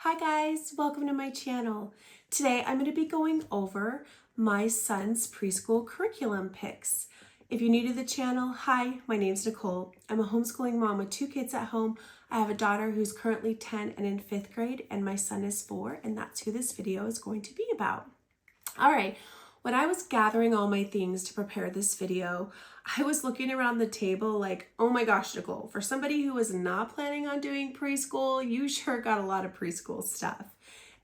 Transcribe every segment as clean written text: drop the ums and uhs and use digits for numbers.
Hi guys, welcome to my channel. Today I'm going to be going over my son's preschool curriculum picks. If you're new to the channel, hi, my name's Nicole. I'm a homeschooling mom with 2 kids at home. I have a daughter who's currently 10 and in 5th grade, and my son is 4, and that's who this video is going to be about. All right, when I was gathering all my things to prepare this video, I was looking around the table like, oh my gosh, Nicole, for somebody who was not planning on doing preschool, you sure got a lot of preschool stuff.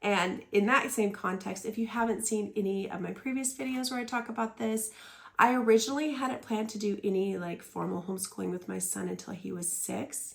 And in that same context, if you haven't seen any of my previous videos where I talk about this, I originally hadn't planned to do any like formal homeschooling with my son until he was 6.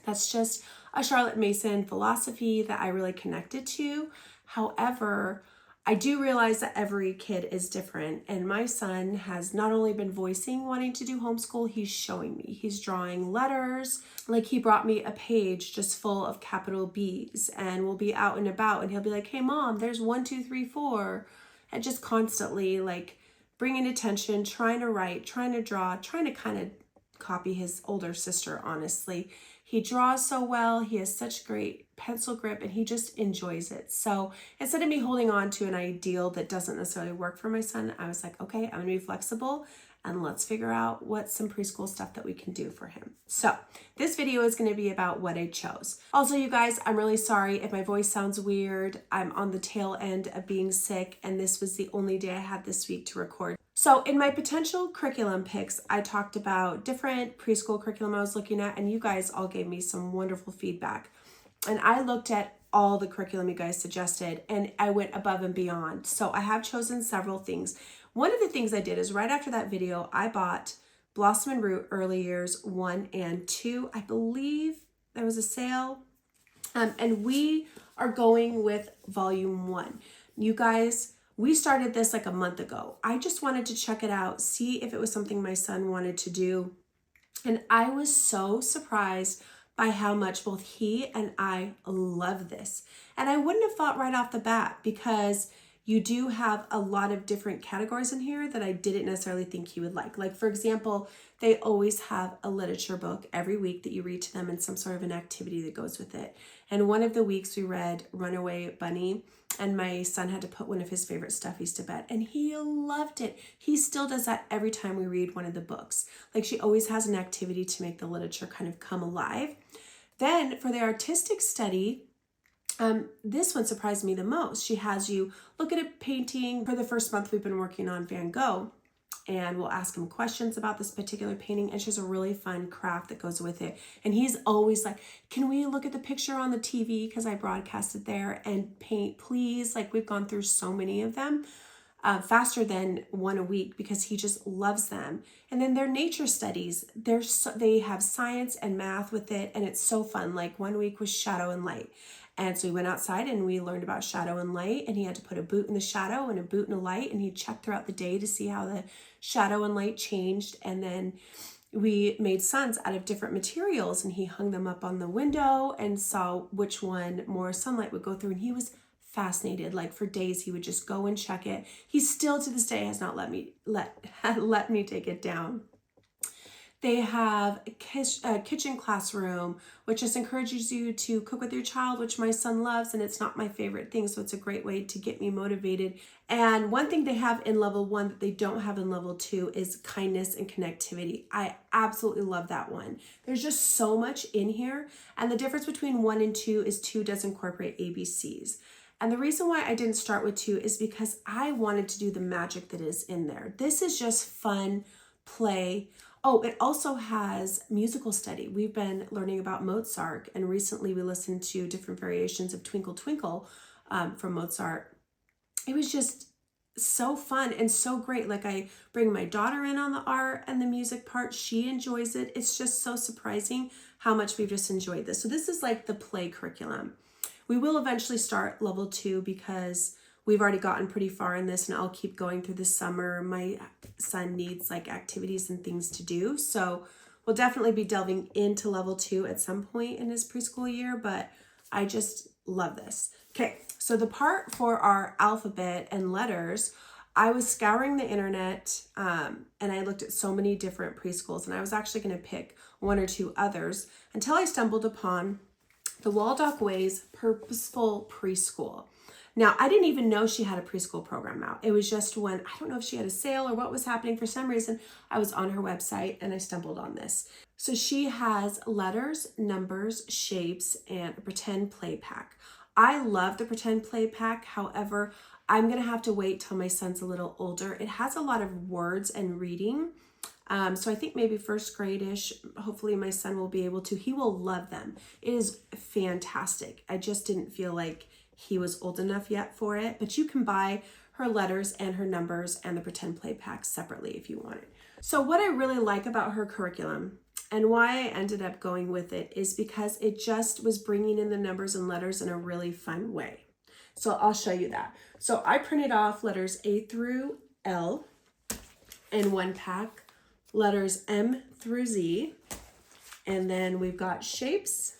That's just a Charlotte Mason philosophy that I really connected to. However, I do realize that every kid is different, and my son has not only been voicing wanting to do homeschool, he's showing me. He's drawing letters. Like, he brought me a page just full of capital B's, and we'll be out and about and he'll be like, hey mom, there's 1, 2, 3, 4. And just constantly like bringing attention, trying to write, trying to draw, trying to kind of copy his older sister, honestly. He draws so well, he has such great pencil grip, and he just enjoys it. So instead of me holding on to an ideal that doesn't necessarily work for my son, I was like, okay, I'm gonna be flexible and let's figure out what's some preschool stuff that we can do for him. So this video is gonna be about what I chose. Also, you guys, I'm really sorry if my voice sounds weird. I'm on the tail end of being sick, and this was the only day I had this week to record. So in my potential curriculum picks, I talked about different preschool curriculum I was looking at, and you guys all gave me some wonderful feedback. And I looked at all the curriculum you guys suggested, and I went above and beyond. So I have chosen several things. One of the things I did is right after that video, I bought Blossom and Root Early Years 1 and 2. I believe there was a sale. And we are going with volume 1. You guys, we started this like a month ago. I just wanted to check it out, see if it was something my son wanted to do. And I was so surprised by how much both he and I love this. And I wouldn't have thought right off the bat, because you do have a lot of different categories in here that I didn't necessarily think he would like. Like, for example, they always have a literature book every week that you read to them and some sort of an activity that goes with it. And one of the weeks we read Runaway Bunny, and my son had to put one of his favorite stuffies to bed, and he loved it. He still does that every time we read one of the books. Like, she always has an activity to make the literature kind of come alive. Then for the artistic study, this one surprised me the most. She has you look at a painting. For the first month, we've been working on Van Gogh, and we'll ask him questions about this particular painting, and she has a really fun craft that goes with it. And he's always like, can we look at the picture on the TV, because I broadcasted there, and paint, please? Like, we've gone through so many of them, faster than one a week, because he just loves them. And then their nature studies, they have science and math with it, and it's so fun. Like, one week was shadow and light. And so we went outside and we learned about shadow and light, and he had to put a boot in the shadow and a boot in the light, and he checked throughout the day to see how the shadow and light changed. And then we made suns out of different materials, and he hung them up on the window and saw which one more sunlight would go through. And he was fascinated. Like, for days he would just go and check it. He still to this day has not let me take it down. They have a kitchen classroom, which just encourages you to cook with your child, which my son loves, and it's not my favorite thing, so it's a great way to get me motivated. And one thing they have in level 1 that they don't have in level 2 is kindness and connectivity. I absolutely love that one. There's just so much in here, and the difference between 1 and 2 is 2 does incorporate ABCs. And the reason why I didn't start with 2 is because I wanted to do the magic that is in there. This is just fun play. Oh, it also has musical study. We've been learning about Mozart, and recently we listened to different variations of Twinkle Twinkle from Mozart. It was just so fun and so great. Like, I bring my daughter in on the art and the music part. She enjoys it. It's just so surprising how much we've just enjoyed this. So this is like the play curriculum. We will eventually start level 2 because we've already gotten pretty far in this, and I'll keep going through the summer. My son needs like activities and things to do. So we'll definitely be delving into level 2 at some point in his preschool year, but I just love this. Okay, so the part for our alphabet and letters, I was scouring the internet, and I looked at so many different preschools, and I was actually going to pick 1 or 2 others until I stumbled upon The Waldock Way's Purposeful Preschool. Now, I didn't even know she had a preschool program out. It was just when, I don't know if she had a sale or what was happening. For some reason, I was on her website and I stumbled on this. So she has letters, numbers, shapes, and a pretend play pack. I love the pretend play pack. However, I'm going to have to wait till my son's a little older. It has a lot of words and reading. So I think maybe first grade-ish, hopefully my son will be able to. He will love them. It is fantastic. I just didn't feel like he was old enough yet for it, but you can buy her letters and her numbers and the pretend play pack separately if you want it. So what I really like about her curriculum and why I ended up going with it is because it just was bringing in the numbers and letters in a really fun way. So I'll show you that. So I printed off letters A through L in one pack, letters M through Z, and then we've got shapes,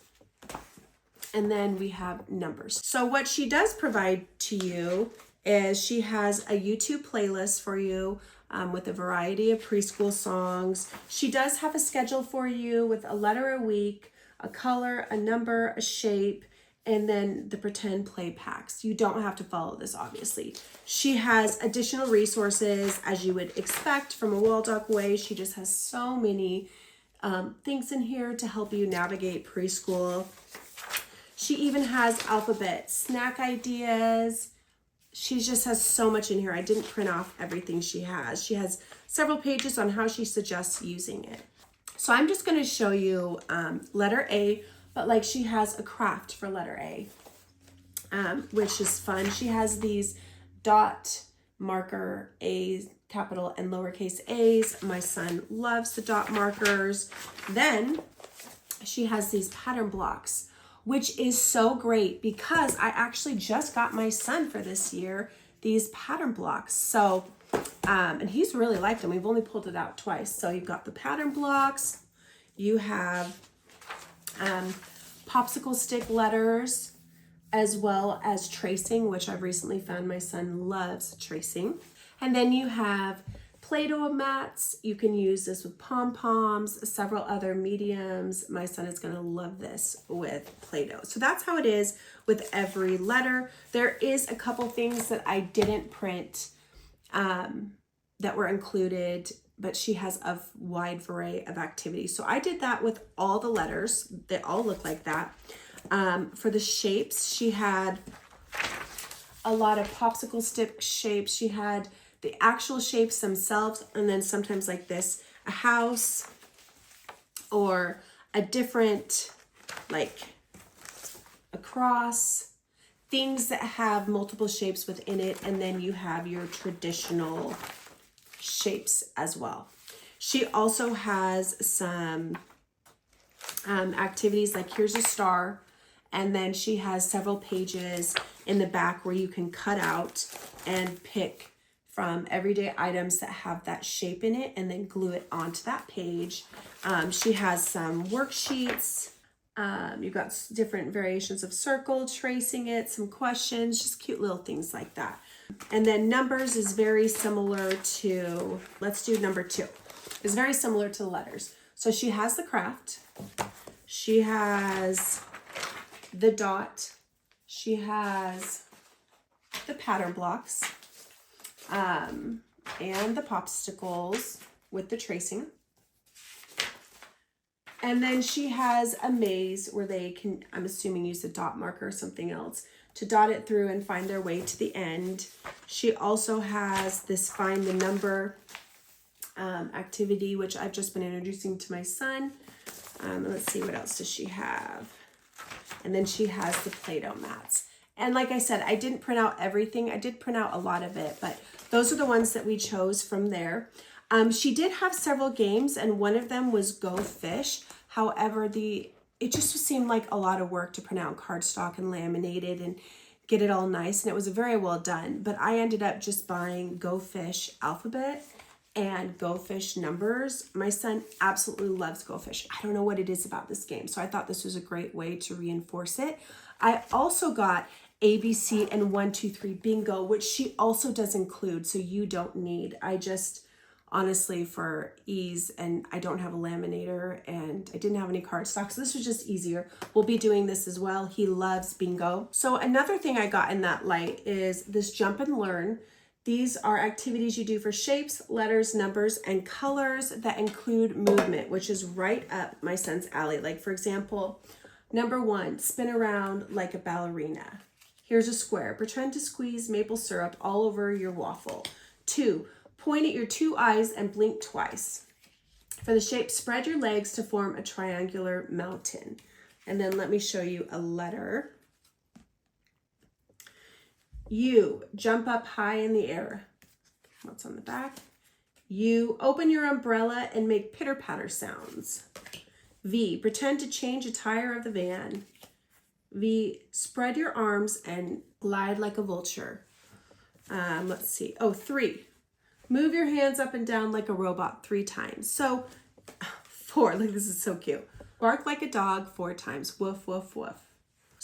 and then we have numbers. So what she does provide to you is she has a YouTube playlist for you with a variety of preschool songs. She does have a schedule for you with a letter a week, a color, a number, a shape, and then the pretend play packs. You don't have to follow this, obviously. She has additional resources, as you would expect from a Waldock Way. She just has so many things in here to help you navigate preschool. She even has alphabet snack ideas. She just has so much in here. I didn't print off everything she has. She has several pages on how she suggests using it. So I'm just going to show you letter A, but like she has a craft for letter A, which is fun. She has these dot marker A's, capital and lowercase a's. My son loves the dot markers. Then she has these pattern blocks, which is so great because I actually just got my son for this year these pattern blocks. So, and he's really liked them. We've only pulled it out twice. So you've got the pattern blocks. You have popsicle stick letters, as well as tracing, which I've recently found my son loves tracing. And then you have Play-Doh mats. You can use this with pom-poms, several other mediums. My son is going to love this with Play-Doh. So that's how it is with every letter. There is a couple things that I didn't print that were included, but she has a wide variety of activities. So I did that with all the letters. They all look like that. For the shapes, she had a lot of popsicle stick shapes. She had the actual shapes themselves, and then sometimes like this, a house or a different, like a cross, things that have multiple shapes within it, and then you have your traditional shapes as well. She also has some activities like here's a star, and then she has several pages in the back where you can cut out and pick from everyday items that have that shape in it and then glue it onto that page. She has some worksheets. You've got different variations of circle, tracing it, some questions, just cute little things like that. And then numbers is very similar to, let's do number 2. It's very similar to the letters. So she has the craft. She has the dot. She has the pattern blocks. And the popsicles with the tracing. And then she has a maze where they can, I'm assuming, use a dot marker or something else to dot it through and find their way to the end. She also has this find the number activity, which I've just been introducing to my son. Let's see, what else does she have? And then she has the Play-Doh mats. And like I said, I didn't print out everything. I did print out a lot of it, but those are the ones that we chose from there. She did have several games, and one of them was Go Fish. However, it just seemed like a lot of work to print out cardstock and laminate it and get it all nice, and it was very well done. But I ended up just buying Go Fish alphabet and Go Fish numbers. My son absolutely loves Go Fish. I don't know what it is about this game, so I thought this was a great way to reinforce it. I also got ABC and 1, 2, 3 bingo, which she also does include, so you don't need. I just honestly for ease, and I don't have a laminator and I didn't have any cardstock, so this was just easier. We'll be doing this as well. He loves bingo. So another thing I got in that light is this Jump and Learn. These are activities you do for shapes, letters, numbers, and colors that include movement, which is right up my son's alley. Like for example, number 1, spin around like a ballerina. Here's a square. Pretend to squeeze maple syrup all over your waffle. 2, point at your 2 eyes and blink twice. For the shape, spread your legs to form a triangular mountain. And then let me show you a letter. U, jump up high in the air. What's on the back? U, open your umbrella and make pitter-patter sounds. V, pretend to change a tire of the van. V, spread your arms and glide like a vulture. Let's see. 3, move your hands up and down like a robot 3 times. So 4, like this is so cute. Bark like a dog 4 times. Woof, woof, woof.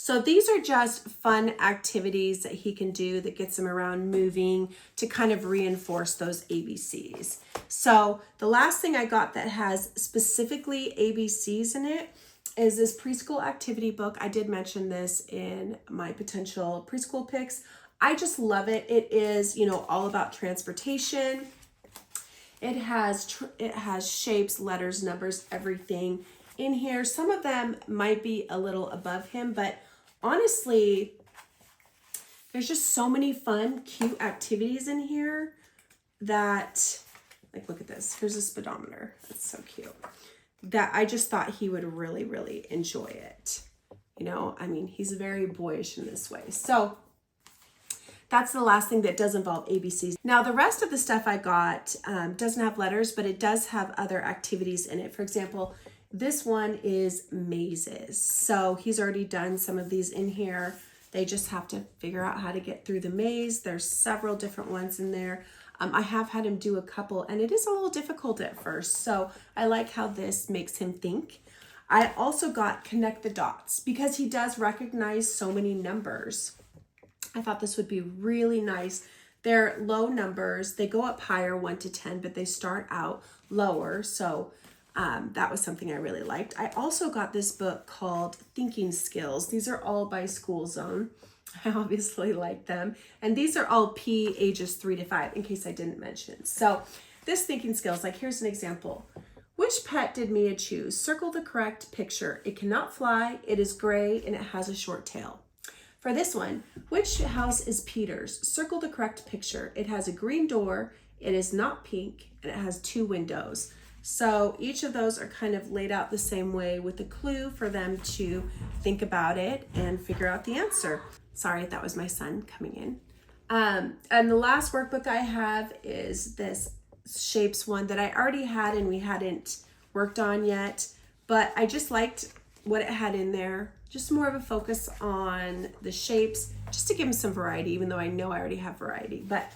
So these are just fun activities that he can do that gets him around moving to kind of reinforce those ABCs. So the last thing I got that has specifically ABCs in it is this preschool activity book. I did mention this in my potential preschool picks. I just love it. It is, you know, all about transportation. It has shapes, letters, numbers, everything in here. Some of them might be a little above him, but honestly, there's just so many fun, cute activities in here that, like, look at this. Here's a speedometer. That's so cute. That I just thought he would really, really enjoy it. You know, I mean, he's very boyish in this way. So that's the last thing that does involve ABCs. Now, the rest of the stuff I got doesn't have letters, but it does have other activities in it. For example, this one is mazes. So he's already done some of these in here. They just have to figure out how to get through the maze. There's several different ones in there. I have had him do a couple, and it is a little difficult at first. So I like how this makes him think. I also got Connect the Dots because he does recognize so many numbers. I thought this would be really nice. They're low numbers. They go up higher, 1 to 10, but they start out lower. So that was something I really liked. I also got this book called Thinking Skills. These are all by School Zone. I obviously like them. And these are all P ages 3 to 5, in case I didn't mention. So this Thinking Skills, like here's an example. Which pet did Mia choose? Circle the correct picture. It cannot fly, it is gray, and it has a short tail. For this one, which house is Peter's? Circle the correct picture. It has a green door, it is not pink, and it has 2 windows. So each of those are kind of laid out the same way with a clue for them to think about it and figure out the answer. Sorry, that was my son coming in. And the last workbook I have is this shapes one that I already had and we hadn't worked on yet, but I just liked what it had in there. Just more of a focus on the shapes, just to give him some variety, even though I know I already have variety, but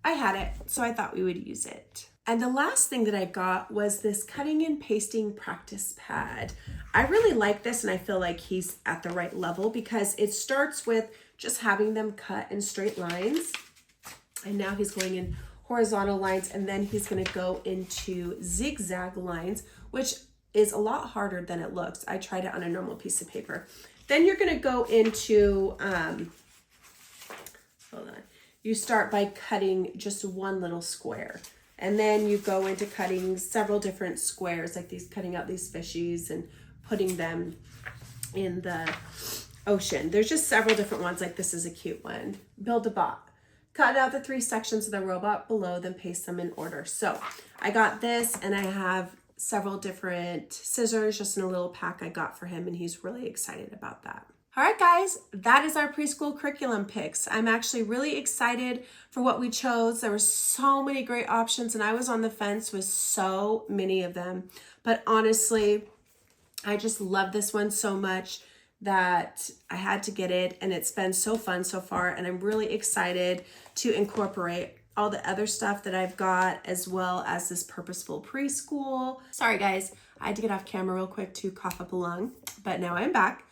I had it, so I thought we would use it. And the last thing that I got was this cutting and pasting practice pad. I really like this, and I feel like he's at the right level because it starts with just having them cut in straight lines. And now he's going in horizontal lines, and then he's going to go into zigzag lines, which is a lot harder than it looks. I tried it on a normal piece of paper. Then you're going to go into, hold on. You start by cutting just one little square. And then you go into cutting several different squares, like these, cutting out these fishies and putting them in the ocean. There's just several different ones, like this is a cute one. Build a bot. Cut out the 3 sections of the robot below, then paste them in order. So I got this, and I have several different scissors just in a little pack I got for him, and he's really excited about that. All right, guys, that is our preschool curriculum picks. I'm actually really excited for what we chose. There were so many great options, and I was on the fence with so many of them. But honestly, I just love this one so much that I had to get it, and it's been so fun so far, and I'm really excited to incorporate all the other stuff that I've got, as well as this Purposeful Preschool. Sorry, guys, I had to get off camera real quick to cough up a lung, but now I'm back.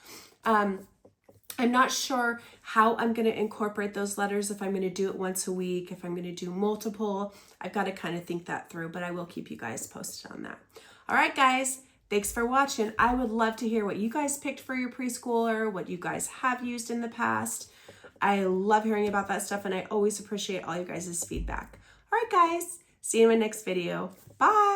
I'm not sure how I'm going to incorporate those letters, if I'm going to do it once a week, if I'm going to do multiple. I've got to kind of think that through, but I will keep you guys posted on that. All right, guys, thanks for watching. I would love to hear what you guys picked for your preschooler, what you guys have used in the past. I love hearing about that stuff, and I always appreciate all you guys' feedback. All right, guys, see you in my next video. Bye.